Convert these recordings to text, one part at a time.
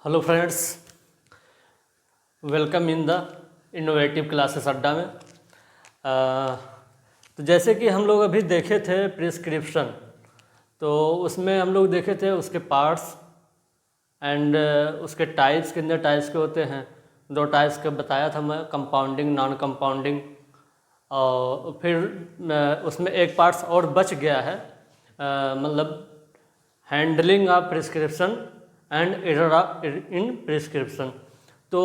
Hello friends, welcome in the innovative classes अड्डा में। तो जैसे कि हम लोग अभी देखे थे प्रिस्क्रिप्शन, तो उसमें हम लोग देखे थे उसके पार्ट्स एंड उसके टाइप्स कितने टाइप्स के होते हैं। 2 टाइप्स का बताया था मैं, कंपाउंडिंग नॉन कंपाउंडिंग। और फिर उसमें एक पार्ट्स और बच गया है, मतलब handling of prescription and error in prescription. तो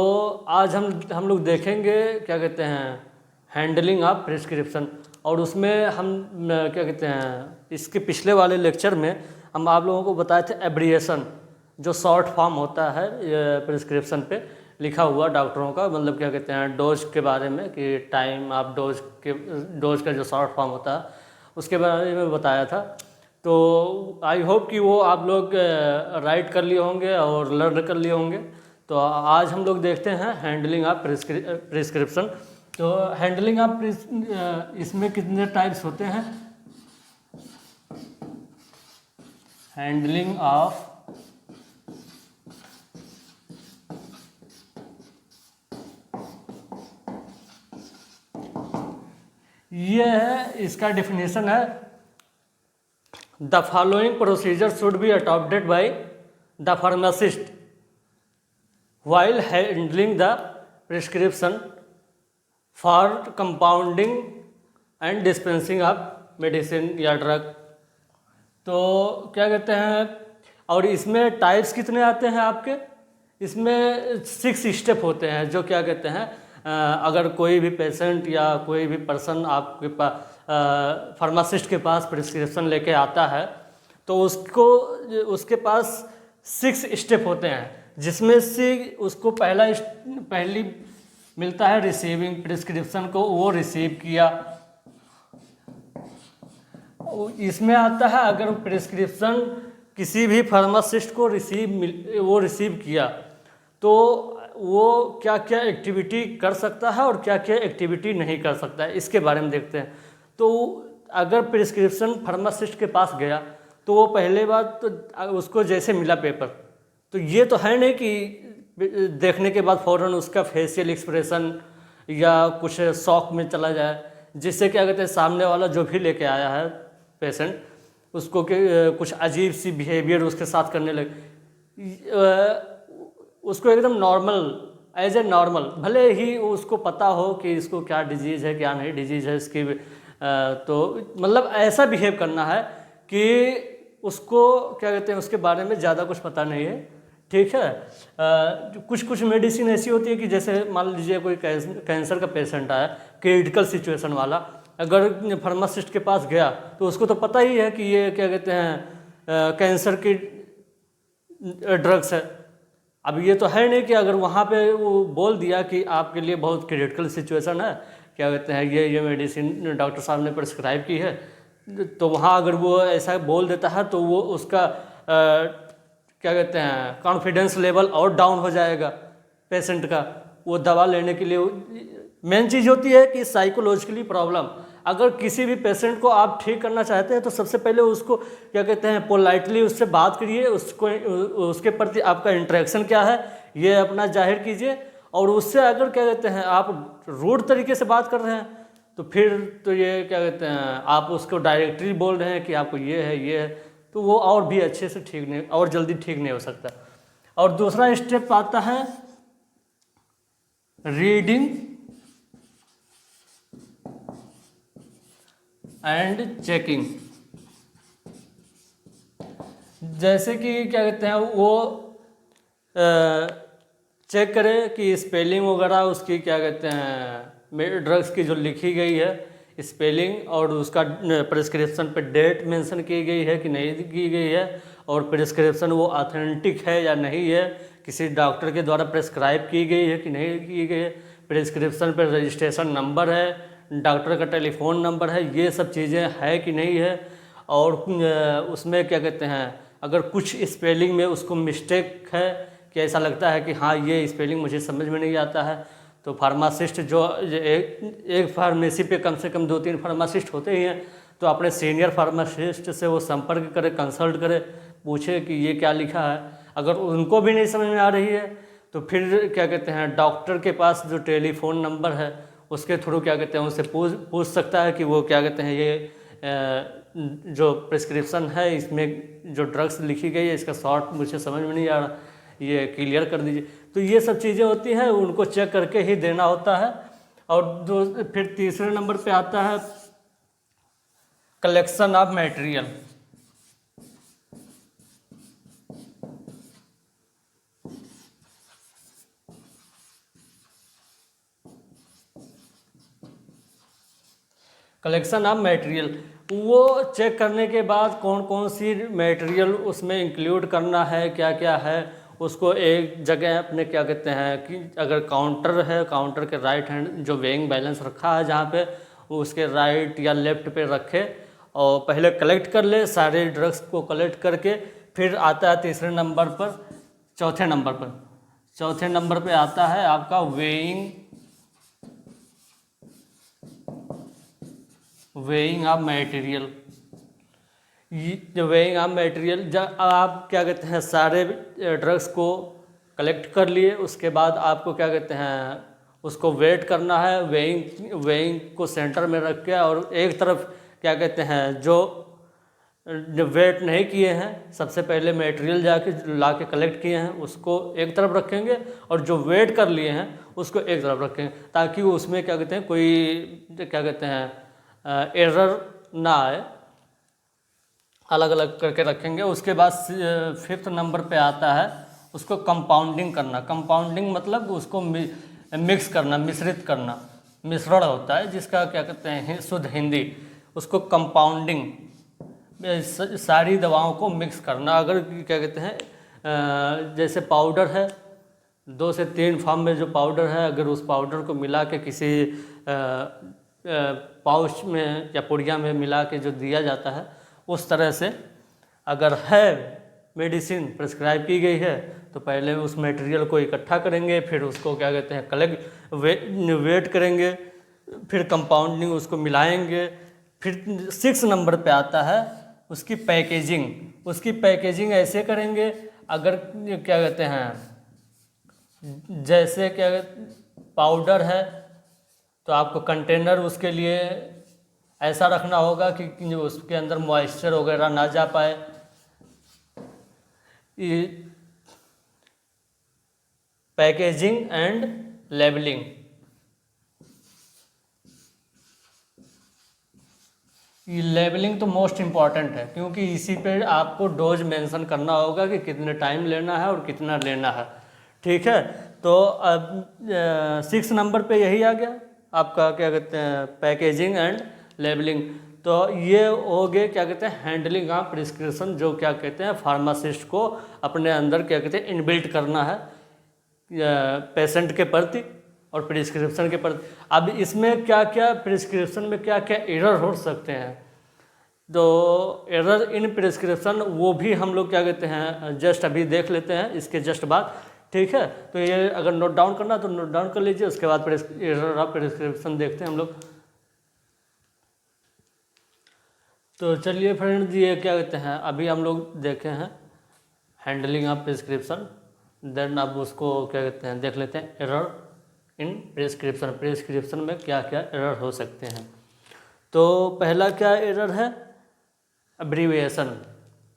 आज हम लोग देखेंगे क्या कहते हैं हैंडलिंग ऑफ प्रिस्क्रिप्शन। और उसमें हम क्या कहते हैं, इसके पिछले वाले लेक्चर में हम आप लोगों को बताए थे एब्रिएशन, जो शॉर्ट फॉर्म होता है प्रिस्क्रिप्शन पे लिखा हुआ डॉक्टरों का, मतलब क्या कहते हैं डोज के बारे में कि टाइम ऑफ डोज का जो शॉर्ट फॉर्म होता है उसके बारे में बताया था। तो आई होप कि वो आप लोग राइट कर लिए होंगे और लर्न कर लिए होंगे। तो आज हम लोग देखते हैं हैंडलिंग ऑफ प्रिस्क्रिप्शन। तो हैंडलिंग ऑफ इसमें कितने टाइप्स होते हैं। हैंडलिंग ऑफ ये है, इसका डेफिनेशन है the following procedure should be adopted by the pharmacist while handling the prescription for compounding and dispensing of medicine या ड्रग। तो क्या कहते हैं, और इसमें टाइप्स कितने आते हैं आपके, इसमें 6 स्टेप होते हैं। जो क्या कहते हैं अगर कोई भी पेशेंट या कोई भी पर्सन आपके पास फार्मासिस्ट के पास प्रिस्क्रिप्शन लेके आता है तो उसके पास 6 स्टेप होते हैं, जिसमें से उसको पहली मिलता है रिसीविंग प्रिस्क्रिप्शन को, वो रिसीव किया। इसमें आता है अगर प्रिस्क्रिप्शन किसी भी फार्मासिस्ट को रिसीव किया तो वो क्या क्या एक्टिविटी कर सकता है और क्या क्या एक्टिविटी नहीं कर सकता है, इसके बारे में देखते हैं। तो अगर प्रिस्क्रिप्शन फार्मासिस्ट के पास गया तो वो पहले बात तो उसको जैसे मिला पेपर, तो ये तो है नहीं कि देखने के बाद फ़ौरन उसका फेशियल एक्सप्रेशन या कुछ शॉक में चला जाए, जिससे क्या कहते हैं सामने वाला जो भी लेके आया है पेशेंट उसको कुछ अजीब सी बिहेवियर उसके साथ करने लगे। उसको एकदम नॉर्मल, एज ए नॉर्मल, भले ही उसको पता हो कि इसको क्या डिजीज़ है क्या नहीं डिजीज़ है इसकी, तो मतलब ऐसा बिहेव करना है कि उसको क्या कहते हैं उसके बारे में ज़्यादा कुछ पता नहीं है, ठीक है। कुछ मेडिसिन ऐसी होती है कि जैसे मान लीजिए कोई कैंसर का पेशेंट आया, क्रिटिकल सिचुएशन वाला, अगर फार्मासिस्ट के पास गया तो उसको तो पता ही है कि ये क्या कहते हैं कैंसर की ड्रग्स है। अब ये तो है नहीं कि अगर वहाँ पे वो बोल दिया कि आपके लिए बहुत क्रिटिकल सिचुएशन है, क्या कहते हैं ये मेडिसिन डॉक्टर साहब ने प्रिस्क्राइब की है, तो वहाँ अगर वो ऐसा बोल देता है तो वो उसका क्या कहते हैं कॉन्फिडेंस लेवल और डाउन हो जाएगा पेशेंट का। वो दवा लेने के लिए मेन चीज़ होती है कि साइकोलॉजिकली प्रॉब्लम, अगर किसी भी पेशेंट को आप ठीक करना चाहते हैं तो सबसे पहले उसको क्या कहते हैं पोलाइटली उससे बात करिए, उसके प्रति आपका इंटरेक्शन क्या है ये अपना जाहिर कीजिए। और उससे अगर क्या कहते हैं आप रूड तरीके से बात कर रहे हैं तो फिर तो ये क्या कहते हैं आप उसको डायरेक्टली बोल रहे हैं कि आपको ये है, तो वो और भी अच्छे से ठीक नहीं और जल्दी ठीक नहीं हो सकता। और दूसरा स्टेप आता है रीडिंग एंड चेकिंग। जैसे कि क्या कहते हैं वो चेक करे कि स्पेलिंग वगैरह उसकी क्या कहते हैं ड्रग्स की जो लिखी गई है स्पेलिंग, और उसका प्रिस्क्रिप्शन पे डेट मेंशन की गई है कि नहीं की गई है, और प्रिस्क्रिप्शन वो ऑथेंटिक है या नहीं है, किसी डॉक्टर के द्वारा प्रिस्क्राइब की गई है कि नहीं की गई है, प्रिस्क्रिप्शन पे रजिस्ट्रेशन नंबर है, डॉक्टर का टेलीफोन नंबर है, ये सब चीज़ें है कि नहीं है। और उसमें क्या कहते हैं अगर कुछ स्पेलिंग में उसको मिस्टेक है कि ऐसा लगता है कि हाँ ये स्पेलिंग मुझे समझ में नहीं आता है, तो फार्मासिस्ट जो एक फार्मेसी पे कम से कम 2-3 फार्मासिस्ट होते ही हैं, तो अपने सीनियर फार्मासिस्ट से वो संपर्क करे, कंसल्ट करे, पूछे कि ये क्या लिखा है। अगर उनको भी नहीं समझ में आ रही है तो फिर क्या कहते हैं डॉक्टर के पास जो टेलीफोन नंबर है उसके थ्रू क्या कहते हैं उससे पूछ सकता है कि वो क्या कहते हैं जो प्रिस्क्रिप्शन है इसमें जो ड्रग्स लिखी गई है इसका शॉर्ट मुझे समझ में नहीं आ रहा, ये क्लियर कर दीजिए। तो ये सब चीज़ें होती हैं, उनको चेक करके ही देना होता है। और फिर तीसरे नंबर पे आता है collection of material. Collection of material, वो चेक करने के बाद कौन कौन सी मटेरियल उसमें इंक्लूड करना है, क्या क्या है, उसको एक जगह अपने क्या कहते हैं कि अगर काउंटर है, काउंटर के राइट हैंड जो वेइंग बैलेंस रखा है जहाँ पे, उसके राइट या लेफ्ट पे रखे और पहले कलेक्ट कर ले सारे ड्रग्स को कलेक्ट करके। फिर आता है तीसरे नंबर पर, चौथे नंबर पे आता है आपका वेइंग ऑफ मटेरियल। जो वेइंग ऑफ मटेरियल, जब आप क्या कहते हैं सारे ड्रग्स को कलेक्ट कर लिए उसके बाद आपको क्या कहते हैं उसको वेट करना है। वेइंग को सेंटर में रख के और एक तरफ क्या कहते हैं जो वेट नहीं किए हैं सबसे पहले मटेरियल ला के कलेक्ट किए हैं उसको एक तरफ रखेंगे और जो वेट कर लिए हैं उसको एक तरफ रखेंगे ताकि उसमें क्या कहते हैं कोई क्या कहते हैं एरर ना आए, अलग अलग करके रखेंगे। उसके बाद फिफ्थ नंबर पे आता है उसको कंपाउंडिंग करना। कंपाउंडिंग मतलब उसको मिक्स करना, मिश्रित करना, मिश्रण होता है जिसका क्या कहते हैं शुद्ध हिंदी, उसको कंपाउंडिंग, सारी दवाओं को मिक्स करना। अगर क्या कहते हैं जैसे पाउडर है 2 से 3 फॉर्म में जो पाउडर है, अगर उस पाउडर को मिला के किसी पाउच में या पुड़िया में मिला के जो दिया जाता है उस तरह से अगर है मेडिसिन प्रिस्क्राइब की गई है तो पहले उस मटेरियल को इकट्ठा करेंगे, फिर उसको क्या कहते हैं वेट करेंगे, फिर कंपाउंडिंग उसको मिलाएंगे। फिर 6 नंबर पे आता है उसकी पैकेजिंग। उसकी पैकेजिंग ऐसे करेंगे अगर क्या कहते हैं जैसे क्या पाउडर है तो आपको कंटेनर उसके लिए ऐसा रखना होगा कि उसके अंदर मॉइस्चर वगैरह ना जा पाए। पैकेजिंग एंड लेबलिंग, ये लेबलिंग तो मोस्ट इम्पॉर्टेंट है क्योंकि इसी पे आपको डोज मेंशन करना होगा कि कितने टाइम लेना है और कितना लेना है। ठीक है, तो अब 6 नंबर पे यही आ गया आपका क्या कहते हैं पैकेजिंग एंड लेबलिंग। तो ये हो गए क्या कहते हैं हैंडलिंग ऑफ प्रिस्क्रिप्शन, जो क्या कहते हैं फार्मासिस्ट को अपने अंदर क्या कहते हैं इनबिल्ट करना है पेशेंट के प्रति और प्रिस्क्रिप्शन के प्रति। अब इसमें क्या क्या प्रिस्क्रिप्शन में क्या क्या एरर हो सकते हैं, तो एरर इन प्रिस्क्रिप्शन वो भी हम लोग क्या कहते हैं जस्ट अभी देख लेते हैं इसके जस्ट बाद। ठीक है, तो ये अगर नोट डाउन करना तो नोट डाउन कर लीजिए, उसके बाद एरर ऑफ प्रिस्क्रिप्शन देखते हैं हम लोग। तो चलिए फ्रेंड्स, ये क्या कहते हैं अभी हम लोग देखे हैं हैंडलिंग ऑफ प्रिस्क्रिप्शन, देन अब उसको क्या कहते हैं देख लेते हैं एरर इन प्रिस्क्रिप्शन। प्रिस्क्रिप्शन में क्या क्या एरर हो सकते हैं। तो पहला क्या एरर है एब्रीविएशन,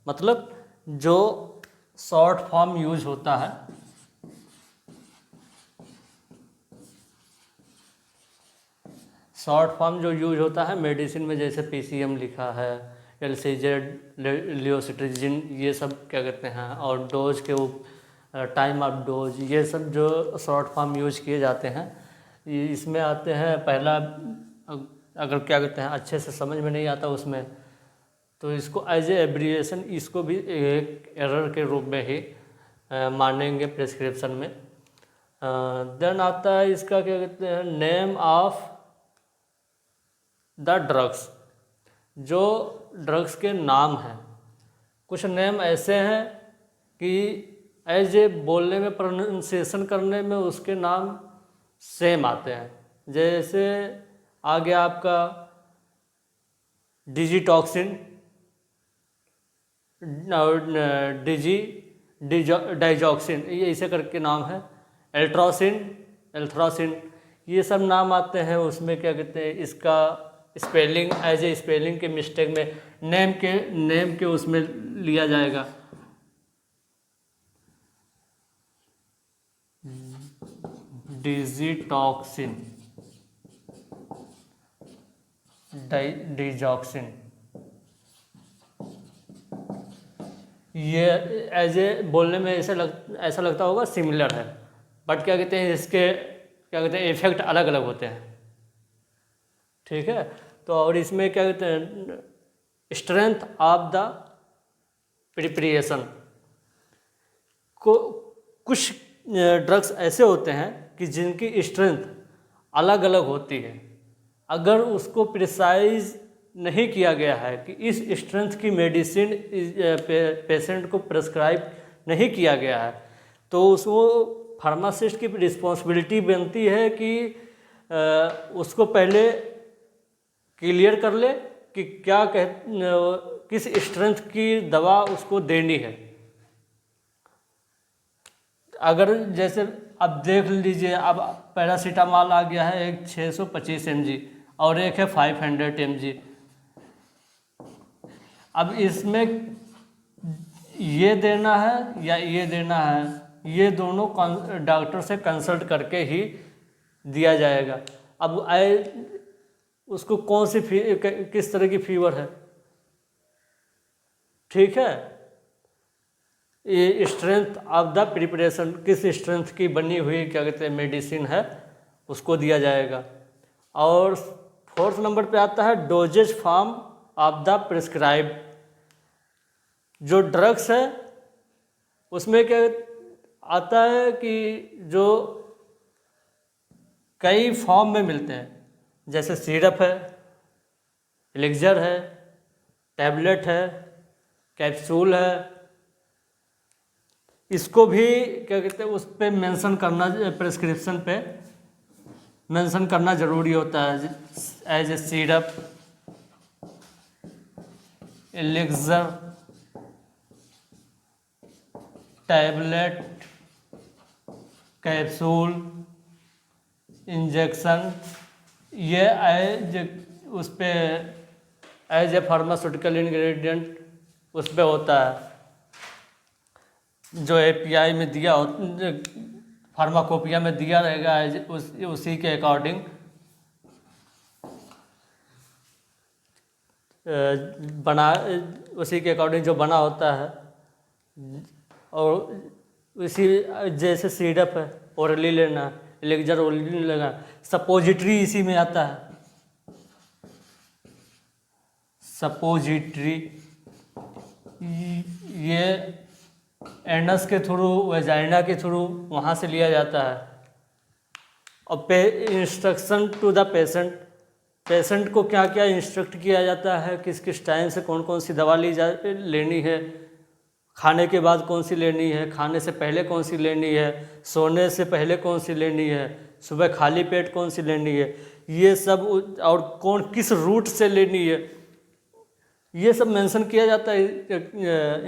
मतलब जो शॉर्ट फॉर्म यूज होता है, शॉर्ट फॉर्म जो यूज होता है मेडिसिन में, जैसे पीसीएम लिखा है, एलसीजेड, लियोसिट्रिजिन, ये सब क्या कहते हैं, और डोज के टाइम ऑफ डोज, ये सब जो शॉर्ट फॉर्म यूज किए जाते हैं इसमें आते हैं। पहला अगर क्या कहते हैं अच्छे से समझ में नहीं आता उसमें तो इसको एज ए एब्रिविएशन इसको भी एक एरर के रूप में ही मानेंगे प्रिस्क्रिप्शन में। देन आता है इसका क्या कहते हैं नेम ऑफ द ड्रग्स, जो ड्रग्स के नाम हैं। कुछ नेम ऐसे हैं कि एज ए बोलने में प्रोनाउंसिएशन करने में उसके नाम सेम आते हैं। जैसे आ गया आपका डिजिटॉक्सिन, डाइजॉक्सिन, ये इसे करके नाम है, एल्थ्रासिन, ये सब नाम आते हैं। उसमें क्या कहते हैं, इसका स्पेलिंग एज ए स्पेलिंग के मिस्टेक में नेम के उसमें लिया जाएगा। डिजिटॉक्सिन, डिजॉक्सिन, ये एज ए बोलने में ऐसा लगता होगा सिमिलर है, बट क्या कहते हैं, इसके क्या कहते हैं इफेक्ट अलग अलग होते हैं। ठीक है, तो और इसमें क्या कहते हैं, स्ट्रेंथ ऑफ द प्रिपरेशन को, कुछ ड्रग्स ऐसे होते हैं कि जिनकी स्ट्रेंथ अलग अलग होती है। अगर उसको प्रिसाइज नहीं किया गया है कि इस स्ट्रेंथ की मेडिसिन पेशेंट को प्रेस्क्राइब नहीं किया गया है, तो उसको फार्मासिस्ट की रिस्पॉन्सिबिलिटी बनती है कि उसको पहले क्लियर कर ले कि किस स्ट्रेंथ की दवा उसको देनी है। अगर जैसे अब देख लीजिए, अब पैरासीटामॉल आ गया है, एक 625 mg और एक है 500 mg। अब इसमें ये देना है या ये देना है, ये दोनों डॉक्टर से कंसल्ट करके ही दिया जाएगा। अब उसको कौन सी किस तरह की फीवर है, ठीक है, ये स्ट्रेंथ ऑफ द प्रिपरेशन, किस स्ट्रेंथ की बनी हुई क्या कहते हैं मेडिसिन है, उसको दिया जाएगा। और 4th नंबर पे आता है doses form of the prescribe. जो ड्रग्स है उसमें क्या आता है कि जो कई फॉर्म में मिलते हैं, जैसे सिरप है, एलिक्जर है, टैबलेट है, कैप्सूल है। इसको भी क्या कहते हैं उस पर मेंशन करना, प्रिस्क्रिप्शन पे मेंशन करना ज़रूरी होता है, as a syrup, elixir, tablet, capsule, injection, ये उस पर एज ए फार्मास्यूटिकल इंग्रेडिएंट उस पर होता है। जो API में दिया हो, फार्माकोपिया में दिया रहेगा, उसी के अकॉर्डिंग उसी के अकॉर्डिंग जो बना होता है। और इसी जैसे सिरप है ओरली लेना, एलिक्जर ओरली लेना, सपोजिटरी इसी में आता है। सपोजिटरी ये एनस के थ्रू, वेजाइना के थ्रू वहाँ से लिया जाता है। और इंस्ट्रक्शन टू द पेशेंट को क्या क्या इंस्ट्रक्ट किया जाता है, किस किस टाइम से कौन कौन सी दवा लेनी है, खाने के बाद कौन सी लेनी है, खाने से पहले कौन सी लेनी है, सोने से पहले कौन सी लेनी है, सुबह खाली पेट कौन सी लेनी है, ये सब, और किस रूट से लेनी है, ये सब मेंशन किया जाता है,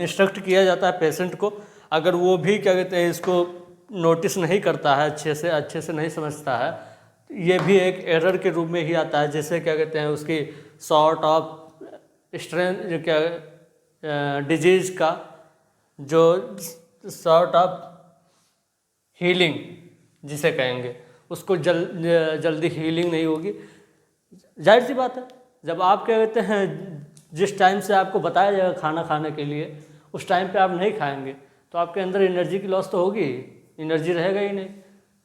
इंस्ट्रक्ट किया जाता है पेशेंट को। अगर वो भी क्या कहते हैं इसको नोटिस नहीं करता है, अच्छे से नहीं समझता है, ये भी एक एरर के रूप में ही आता है। जैसे क्या कहते हैं उसकी सॉर्ट ऑफ स्ट्रेंथ, क्या डिजीज का जो सॉर्ट ऑफ हीलिंग जिसे कहेंगे, उसको जल्दी हीलिंग नहीं होगी। जाहिर सी बात है, जब आप क्या कहते हैं जिस टाइम से आपको बताया जाएगा खाना खाने के लिए, उस टाइम पे आप नहीं खाएंगे तो आपके अंदर एनर्जी की लॉस तो होगी, एनर्जी रहेगा ही नहीं।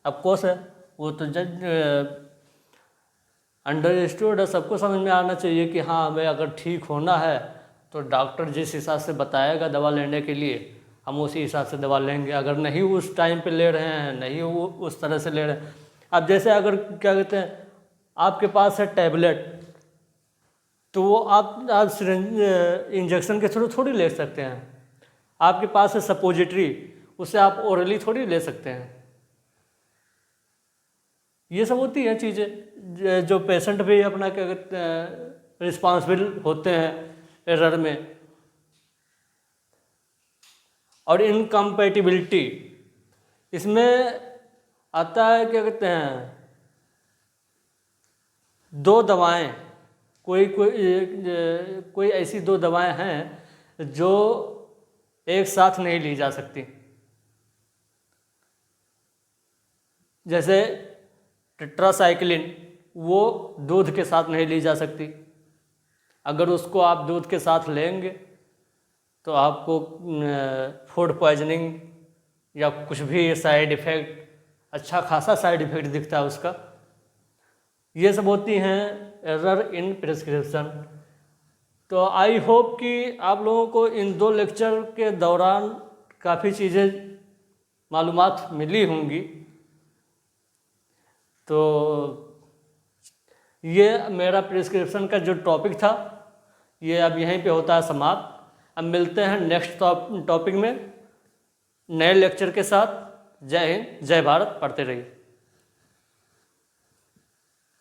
ऑफकोर्स है, वो तो अंडरस्टूड है, सबको समझ में आना चाहिए कि हाँ, हमें अगर ठीक होना है तो डॉक्टर जिस हिसाब से बताएगा दवा लेने के लिए, हम उसी हिसाब से दवा लेंगे। अगर नहीं उस टाइम पे ले रहे हैं, नहीं वो उस तरह से ले रहे हैं। अब जैसे अगर क्या कहते हैं आपके पास है टैबलेट, तो वो आप सिरिंज इंजेक्शन के थ्रू थोड़ी ले सकते हैं। आपके पास है सपोजिटरी, उससे आप ओरली थोड़ी ले सकते हैं। ये सब होती हैं चीज़ें जो पेशेंट भी अपना क्या कहते हैं रिस्पॉन्सिबल होते हैं एरर में। और इनकम्पैटिबिलिटी, इसमें आता है क्या कहते हैं, दो दवाएं, कोई ऐसी दो दवाएं हैं जो एक साथ नहीं ली जा सकती। जैसे टेट्रासाइक्लिन, वो दूध के साथ नहीं ली जा सकती। अगर उसको आप दूध के साथ लेंगे तो आपको फूड पॉइजनिंग या कुछ भी साइड इफ़ेक्ट, अच्छा खासा साइड इफ़ेक्ट दिखता है उसका। ये सब होती हैं एरर इन प्रिस्क्रिप्शन। तो आई होप कि आप लोगों को इन 2 लेक्चर के दौरान काफ़ी चीज़ें मालूमात मिली होंगी। तो ये मेरा प्रिस्क्रिप्शन का जो टॉपिक था ये अब यहीं पे होता है समाप्त। अब मिलते हैं नेक्स्ट टॉपिक में नए लेक्चर के साथ। जय हिंद, जय भारत, पढ़ते रहिए।